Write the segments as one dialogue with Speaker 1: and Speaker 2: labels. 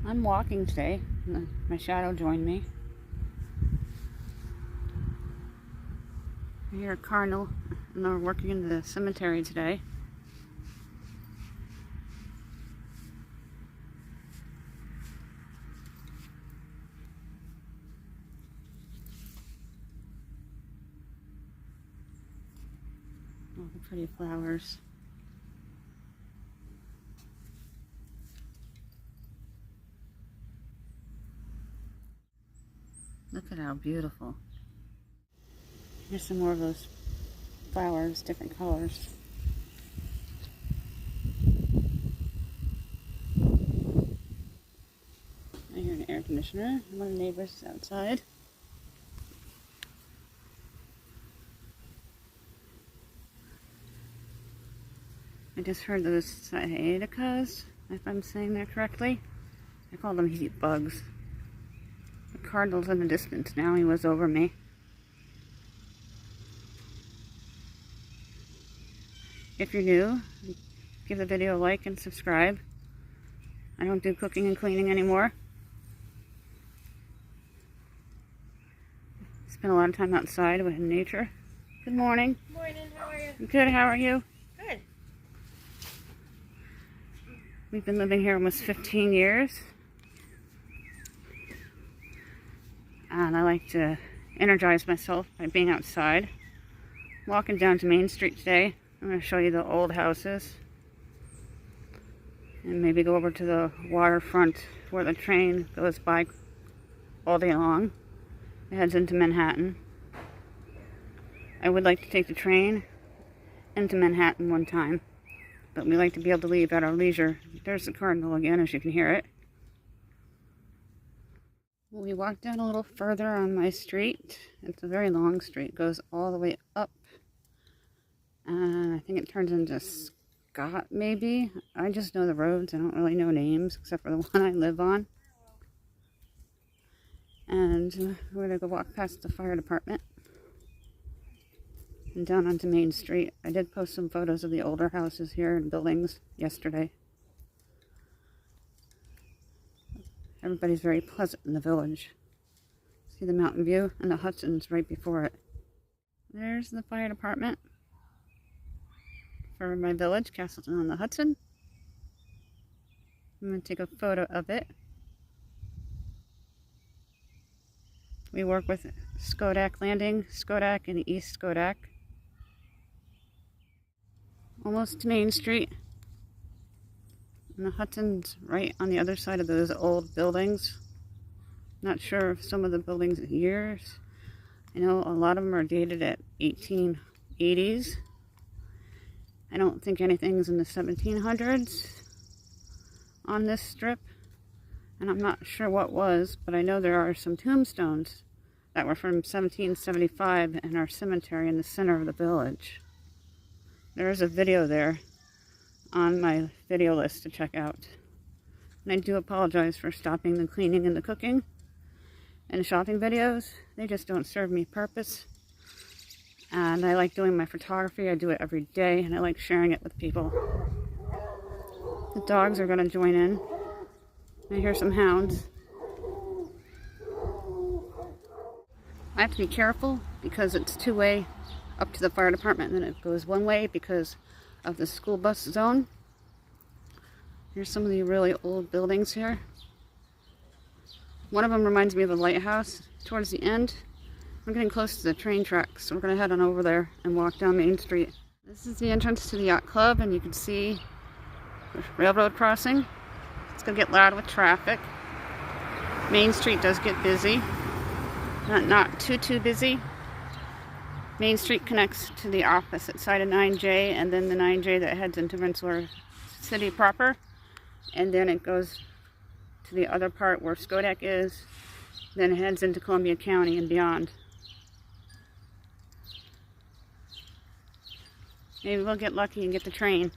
Speaker 1: I'm walking today. My shadow joined me. I hear a cardinal, and they're working in the cemetery today. All the pretty flowers. Look at how beautiful. Here's some more of those flowers, different colors. I hear an air conditioner. One of the neighbors is outside. I just heard those sciaticas, if I'm saying that correctly. I call them heat bugs. The cardinal's in the distance now. He was over me. If you're new, give the video a like and subscribe. I don't do cooking and cleaning anymore. Spend a lot of time outside with nature. Good morning.
Speaker 2: Morning, how are you?
Speaker 1: Good, how are you?
Speaker 2: Good.
Speaker 1: We've been living here almost 15 years. And I like to energize myself by being outside. Walking down to Main Street today. I'm going to show you the old houses. And maybe go over to the waterfront where the train goes by all day long. It heads into Manhattan. I would like to take the train into Manhattan one time. But we like to be able to leave at our leisure. There's the cardinal again, as you can hear it. We walk down a little further on my street. It's a very long street. It goes all the way up. And I think it turns into Scott, maybe. I just know the roads. I don't really know names, except for the one I live on. And we're going to go walk past the fire department. And down onto Main Street. I did post some photos of the older houses here and buildings yesterday. Everybody's very pleasant in the village. See the Mountain View and the Hudson's right before it. There's the fire department for my village, Castleton on the Hudson. I'm going to take a photo of it. We work with Schodack Landing, Schodack and East Schodack. Almost to Main Street. And the Hudson's right on the other side of those old buildings. Not sure of some of the buildings' years. I know a lot of them are dated at 1880s. I don't think anything's in the 1700s on this strip. And I'm not sure what was, but I know there are some tombstones that were from 1775 in our cemetery in the center of the village. There is a video there on my video list to check out. And I do apologize for stopping the cleaning and the cooking and the shopping videos. They just don't serve me purpose. And I like doing my photography. I do it every day and I like sharing it with people. The dogs are going to join in. I hear some hounds. I have to be careful because it's two-way up to the fire department and then it goes one way because of the school bus zone. Here's some of the really old buildings here. One of them reminds me of a lighthouse towards the end. We're getting close to the train tracks, so we're going to head on over there and walk down Main Street. This is the entrance to the yacht club and you can see the railroad crossing. It's going to get loud with traffic. Main Street does get busy. Not too busy. Main Street connects to the opposite side of 9J and then the 9J that heads into Rensselaer City proper. And then it goes to the other part where Schodack is. Then it heads into Columbia County and beyond. Maybe we'll get lucky and get the train.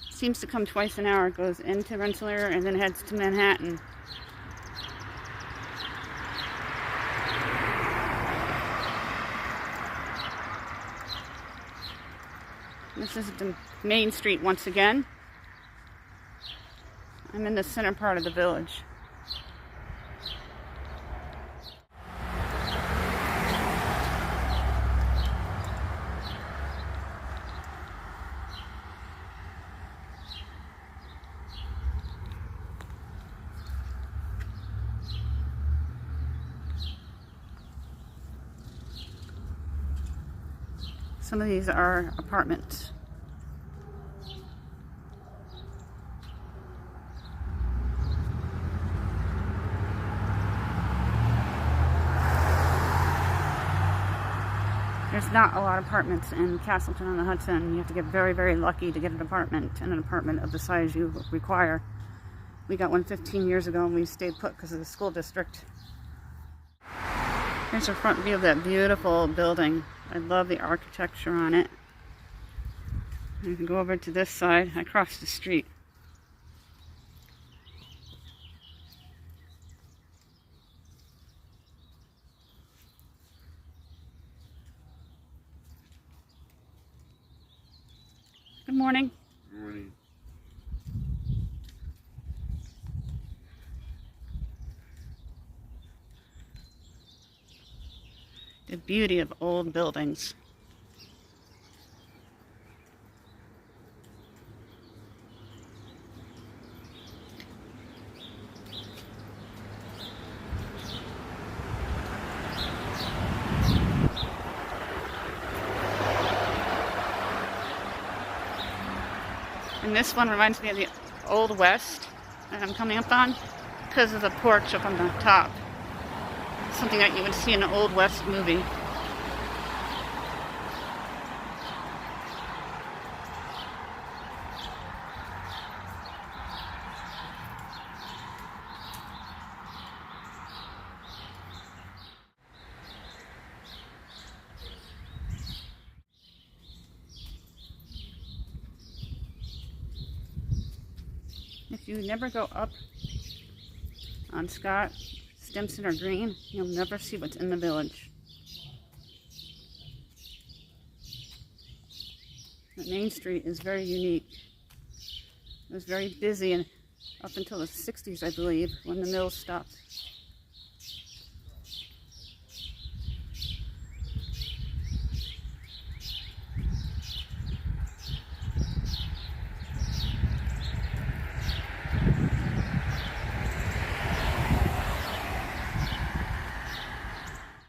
Speaker 1: It seems to come twice an hour. It goes into Rensselaer and then heads to Manhattan. This is the Main Street once again. I'm in the center part of the village. Some of these are apartments. There's not a lot of apartments in Castleton-on-the-Hudson. You have to get very, very lucky to get an apartment, and an apartment of the size you require. We got one 15 years ago and we stayed put because of the school district. Here's a front view of that beautiful building. I love the architecture on it. You can go over to this side. I crossed the street. Good morning.
Speaker 2: Good morning.
Speaker 1: The beauty of old buildings. And this one reminds me of the Old West that I'm coming up on because of the porch up on the top. Something that you would see in an Old West movie. If you never go up on Scott, Stimson, or Green, you'll never see what's in the village. The Main Street is very unique. It was very busy and up until the 60s, I believe, when the mills stopped.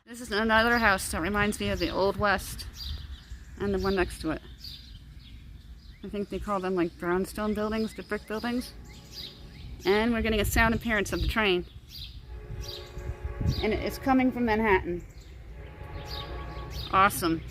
Speaker 1: This is another house that reminds me of the Old West and the one next to it. I think they call them like brownstone buildings, the brick buildings. And we're getting a sound appearance of the train. And it's coming from Manhattan. Awesome.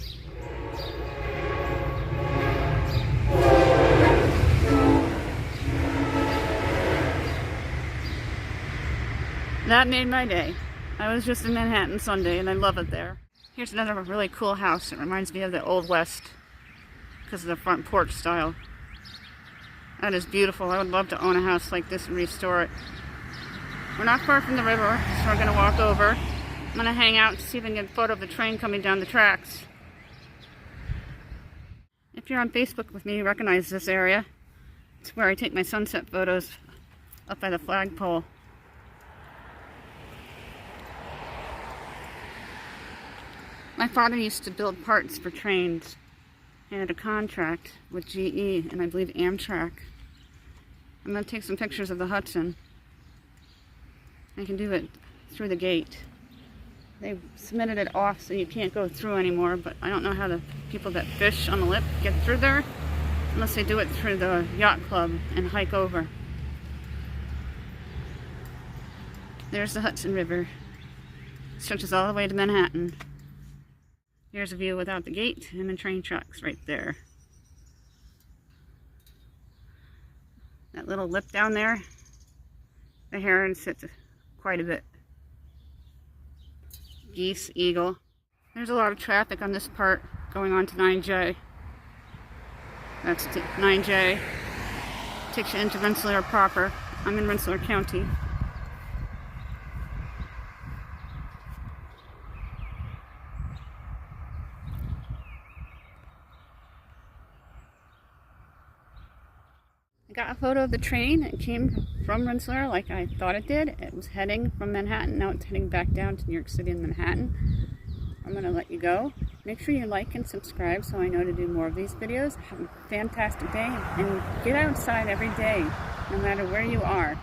Speaker 1: That made my day. I was just in Manhattan Sunday and I love it there. Here's another really cool house. It reminds me of the Old West because of the front porch style. That is beautiful. I would love to own a house like this and restore it. We're not far from the river, so we're going to walk over. I'm going to hang out and see if I can get a photo of the train coming down the tracks. If you're on Facebook with me, you recognize this area. It's where I take my sunset photos up by the flagpole. My father used to build parts for trains. He had a contract with GE and I believe Amtrak. I'm going to take some pictures of the Hudson. I can do it through the gate. They cemented it off so you can't go through anymore, but I don't know how the people that fish on the lip get through there unless they do it through the yacht club and hike over. There's the Hudson River. It stretches all the way to Manhattan. Here's a view without the gate and the train tracks right there. That little lip down there, the heron sits quite a bit. Geese, eagle. There's a lot of traffic on this part going on to 9J. That's 9J. Takes you into Rensselaer proper. I'm in Rensselaer County. I got a photo of the train. It came from Rensselaer like I thought it did. It was heading from Manhattan. Now it's heading back down to New York City and Manhattan. I'm going to let you go. Make sure you like and subscribe so I know to do more of these videos. Have a fantastic day and get outside every day, no matter where you are.